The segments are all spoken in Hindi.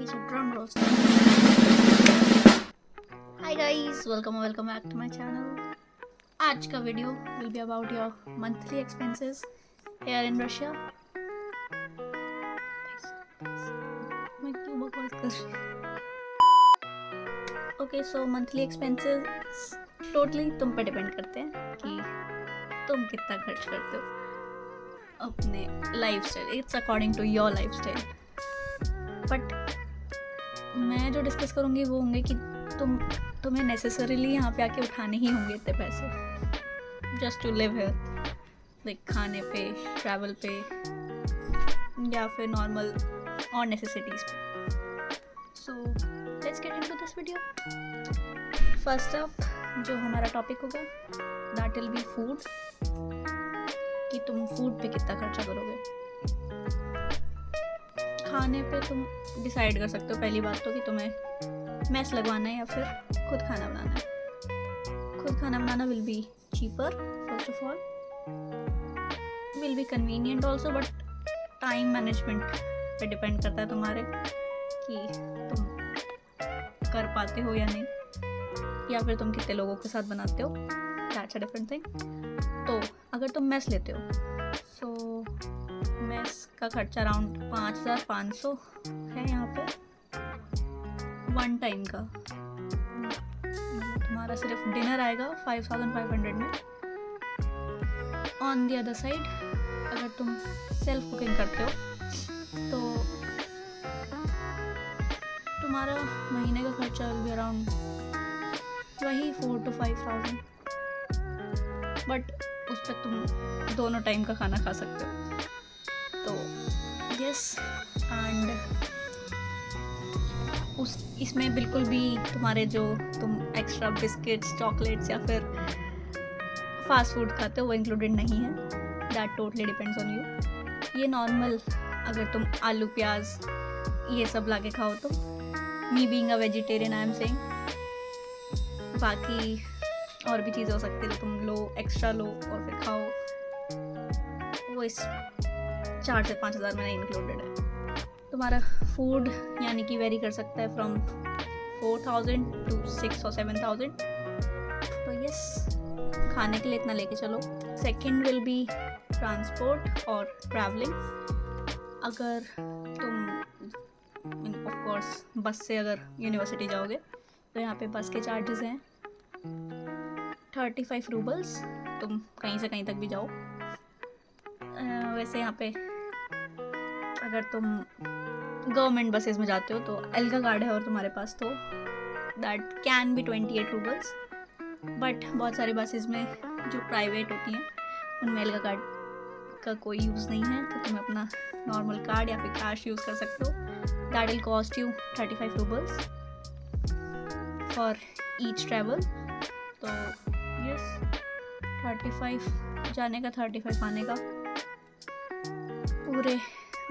so drum rolls. Hi guys, welcome back to my channel. आज का video will be about your monthly expenses here in Russia. मैं क्यों बकवास कर रही हूँ? Okay, so monthly expenses totally तुम पे डिपेंड करते हैं कि तुम कितना खर्च करते हो अपने lifestyle. It's according to your lifestyle. But मैं जो डिस्कस करूँगी वो होंगे कि तुम्हें नेसेसरीली यहाँ पे आके उठाने ही होंगे इतने पैसे just to live here, like खाने पे, ट्रैवल पे या फिर नॉर्मल और नेसेसिटीज़ पे. So let's get into this video. First up जो हमारा टॉपिक होगा दैट विल बी फूड, कि तुम फूड पे कितना खर्चा करोगे. खाने पे तुम डिसाइड कर सकते हो पहली बात तो कि तुम्हें मेस लगवाना है या फिर खुद खाना बनाना है. खुद खाना बनाना will be cheaper first of all, will be convenient also, but time management पे डिपेंड करता है तुम्हारे कि तुम कर पाते हो या नहीं, या फिर तुम कितने लोगों के साथ बनाते हो. That's a different thing. तो अगर तुम मेस लेते हो सो मेस का खर्चा अराउंड 5,500 है यहाँ पे वन टाइम का. तुम्हारा सिर्फ डिनर आएगा 5,500 में. ऑन द अदर साइड अगर तुम सेल्फ कुकिंग करते हो तो तुम्हारा महीने का खर्चा विल बी अराउंड वही 4,000 to 5,000. बट उस पर तुम दोनों टाइम का खाना खा सकते हो. तो यस, एंड इसमें बिल्कुल भी तुम्हारे जो तुम एक्स्ट्रा बिस्किट्स, चॉकलेट्स या फिर फास्ट फूड खाते हो वो इंक्लूडेड नहीं है. That totally depends on you. ये नॉर्मल अगर तुम आलू प्याज ये सब लाके खाओ तो. Me being a vegetarian I am saying बाकी और भी चीज़ें हो सकती है तुम लो, एक्स्ट्रा लो और फिर खाओ, वो इस 4,000 से 5,000 में नहीं इंक्लूडेड है. तुम्हारा फूड यानी कि वेरी कर सकता है फ्रॉम 4,000 to 6,000 or 7,000. तो यस, खाने के लिए इतना लेके चलो. सेकंड विल बी ट्रांसपोर्ट और ट्रैवलिंग. अगर तुम ऑफ कोर्स बस से अगर यूनिवर्सिटी जाओगे तो यहाँ पे बस के चार्जेस हैं 35 रूबल्स. तुम कहीं से कहीं तक भी जाओ. वैसे यहाँ पे अगर तुम गवर्नमेंट बसेस में जाते हो तो एल्गा कार्ड है और तुम्हारे पास तो that can be 28 roubles. But बहुत सारी बसेस में जो प्राइवेट होती हैं उनमें एल्गा कार्ड का कोई यूज़ नहीं है, तो तुम्हें अपना नॉर्मल कार्ड या फिर कैश यूज़ कर सकते हो. That will cost you 35 roubles for each travel. तो यस, 35 जाने का 35 आने का, पूरे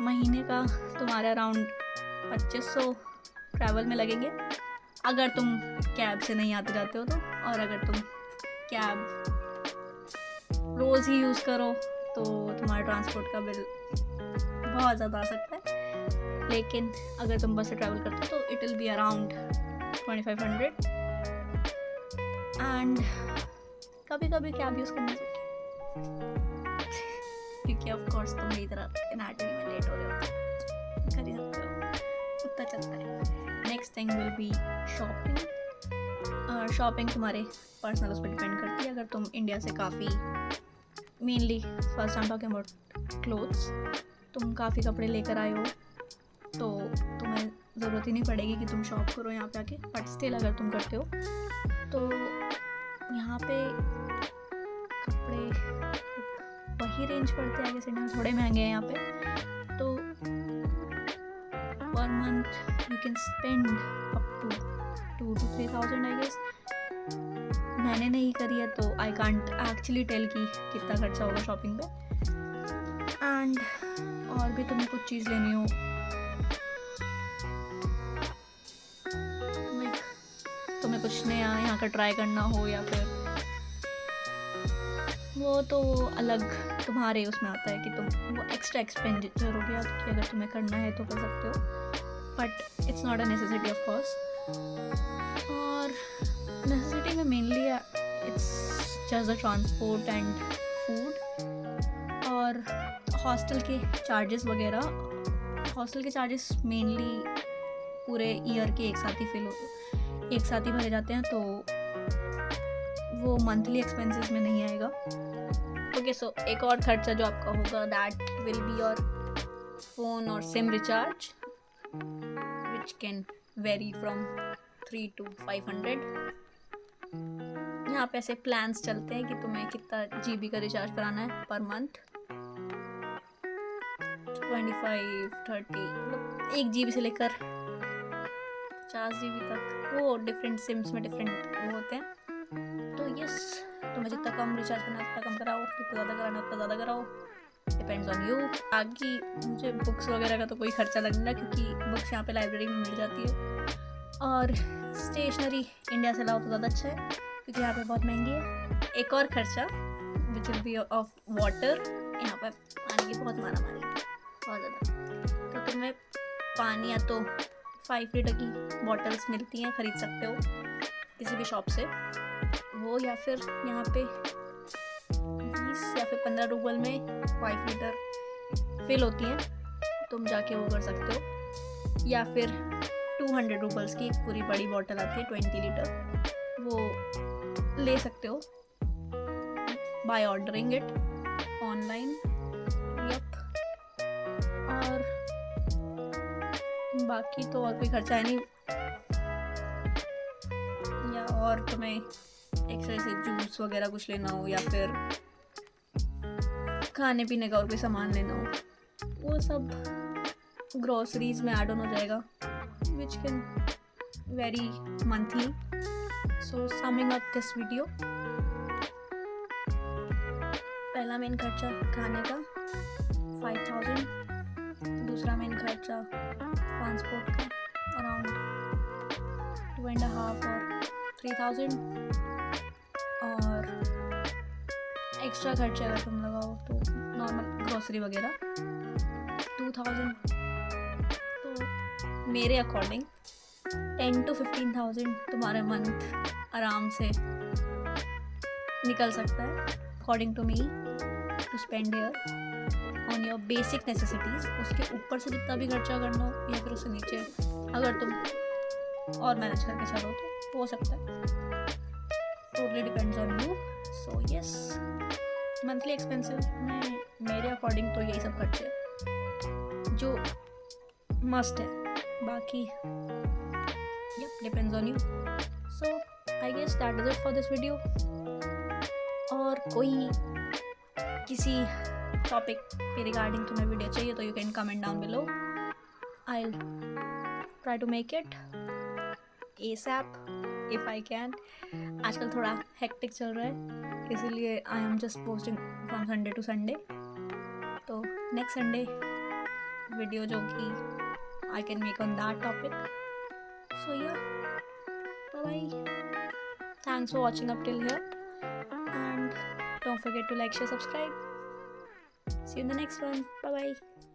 महीने का तुम्हारे अराउंड 2,500 ट्रैवल में लगेंगे अगर तुम कैब से नहीं आते जाते हो तो. और अगर तुम कैब रोज़ ही यूज़ करो तो तुम्हारा ट्रांसपोर्ट का बिल बहुत ज़्यादा आ सकता है. लेकिन अगर तुम बस से ट्रैवल करते हो तो it will be around 2,500. And कभी कभी कैब यूज़ करना चाहिए क्योंकि ऑफ कोर्स तुम मेरी तरह एनाटॉमी में लेट हो रहे हो तो कर ही सकते हो, उतना चलता है. Next thing will be shopping. Shopping तुम्हारे पर्सनल उस पर डिपेंड करती है. अगर तुम इंडिया से काफ़ी, mainly first I am talking about clothes, तुम काफ़ी कपड़े लेकर आए हो तो तुम्हें ज़रूरत ही नहीं पड़ेगी कि तुम शॉप करो यहाँ पे आके. बट स्टिल अगर तुम करते हो तो यहाँ पे कपड़े वही रेंज पड़ते हैं, आगे से थोड़े महंगे हैं यहाँ पे. तो पर month you can spend up to 2,000 to 3,000 I guess. मैंने नहीं करी है तो आई कांट एक्चुअली टेल कि कितना खर्चा होगा शॉपिंग पे. एंड और भी तुम्हें कुछ चीज़ लेनी हो, लाइक तुम्हें कुछ नया यहाँ का ट्राई करना हो या फिर वो तो अलग तुम्हारे उसमें आता है कि तुम वो एक्स्ट्रा एक्सपेंडिचर हो गया कि अगर तुम्हें करना है तो कर सकते हो. But it's not a necessity of course. और नेसेसिटी में mainly it's just the transport and food. और हॉस्टल के चार्जेस वगैरह, हॉस्टल के चार्जेस मेनली पूरे ईयर के एक साथ ही भरे जाते हैं, तो वो मंथली एक्सपेंसेस में नहीं आएगा। ओके, सो एक और खर्चा जो आपका होगा that will be your phone और SIM recharge, which can vary from 3 to 500। यहाँ पे ऐसे प्लान्स चलते हैं कि तुम्हें कितना GB का रिचार्ज कराना है पर मंथ, 25, 30, मतलब 1 GB से लेकर 50 GB तक। वो डिफरेंट सिम्स में डिफरेंट वो होते हैं। तो यस, तुम्हें जितना कम रिचार्ज करना है उतना कम कराओ, जितना ज़्यादा कराना है उतना ज़्यादा कराओ, डिपेंड्स ऑन यू। बाकी मुझे बुक्स वगैरह का तो कोई खर्चा लग नहीं रहा, क्योंकि बुक्स यहाँ पे लाइब्रेरी में मिल जाती है। और स्टेशनरी इंडिया से लाओ तो ज़्यादा अच्छा है, क्योंकि यहाँ पे बहुत महंगी है। एक और खर्चा which will be of water. यहाँ पर पानी की बहुत मारामारी है, बहुत ज़्यादा। तो तुम्हें पानी या तो 5 लीटर की बॉटल्स मिलती हैं, ख़रीद सकते हो किसी भी शॉप से वो, या फिर यहाँ पे 20 या फिर 15 रूबल में 5 लीटर फिल होती हैं, तुम जाके वो कर सकते हो। या फिर 200 रूबल्स की एक पूरी बड़ी बॉटल आती है 20 लीटर, वो ले सकते हो by ordering it online. Yup. और बाकी तो और कोई खर्चा है नहीं। या और तुम्हें एक्स्ट्रा से जूस वगैरह कुछ लेना हो, या फिर खाने पीने का और कोई सामान लेना हो, वो सब ग्रोसरीज में ऐड ऑन हो जाएगा, विच can very monthly. So summing up this video, पहला मेन खर्चा खाने का 5000, दूसरा मेन खर्चा ट्रांसपोर्ट का अराउंड 2.5 और 3000, और एक्स्ट्रा खर्चे अगर तुम लगाओ तो नॉर्मल ग्रोसरी वगैरह 2000। तो मेरे अकॉर्डिंग 10 to 15,000 तुम्हारे मंथ आराम से निकल सकता है, according to me, to spend here on your basic necessities. उसके ऊपर से जितना भी खर्चा करना हो या फिर उससे नीचे अगर तुम और मैनेज करके चलो तो हो सकता है। Totally depends on you. So yes, monthly expenses में मेरे अकॉर्डिंग तो यही सब खर्चे जो मस्ट है, बाकी yep, depends on you. So I guess that is it for this video. और कोई किसी टॉपिक के रिगार्डिंग तुम्हें वीडियो चाहिए तो you can comment down below, I'll try to make it ASAP if I can. आजकल थोड़ा हेक्टिक चल रहा है, इसीलिए I am just posting from Sunday to Sunday. तो नेक्स्ट संडे वीडियो जो कि I can make on that topic. So yeah, bye bye. Thanks for watching up till here, and don't forget to like, share, subscribe. See you in the next one. Bye bye.